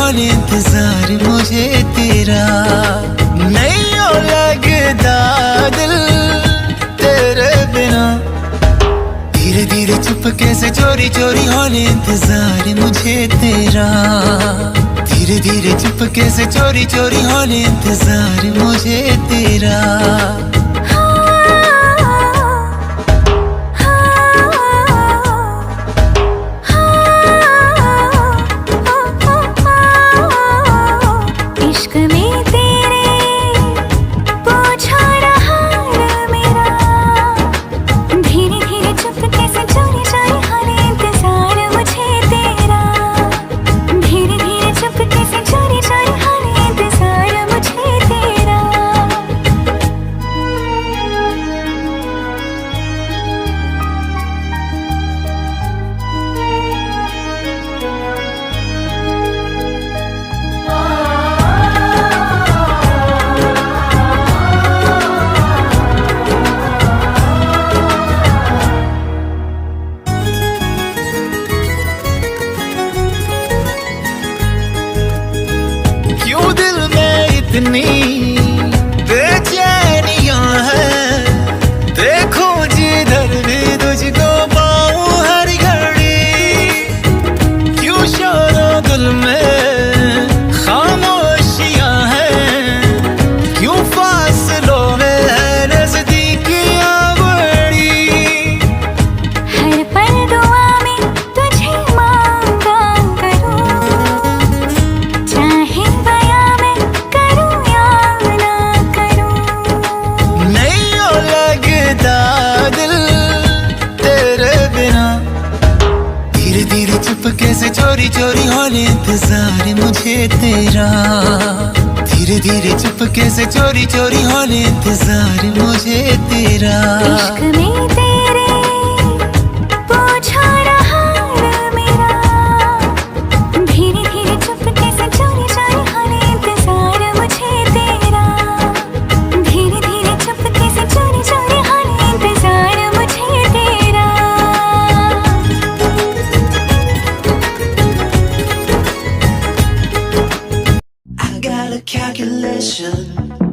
हाल इंतजार मुझे तेरा। नहीं हो लगदा दिल तेरे बिना। धीरे धीरे चुपके से चोरी चोरी हाल इंतजार मुझे तेरा। धीरे धीरे चुपके से चोरी चोरी हाल इंतजार मुझे तेरा। इतनी बेचैनियां हैं, देखो जिधर भी तुझको पाऊं हर घड़ी। क्यों शोरों दिल में खामोशियां हैं, क्यों फासलों में है नजदीकियां बड़ी। हर पल दुआ में तुझे मांगा करूं, चाहे चुपके से चोरी चोरी हाल इंतजार मुझे तेरा। धीरे धीरे चुपके से चोरी चोरी हाल इंतजार मुझे तेरा। इश्क में तेरे पूछा रहा मेरा। धीरे धीरे चुपके से चोरी चोरी हाल इंतजार मुझे तेरा। धीरे धीरे चुपके से चोरी चोरी हाल इंतजार मुझे तेरा। Calculation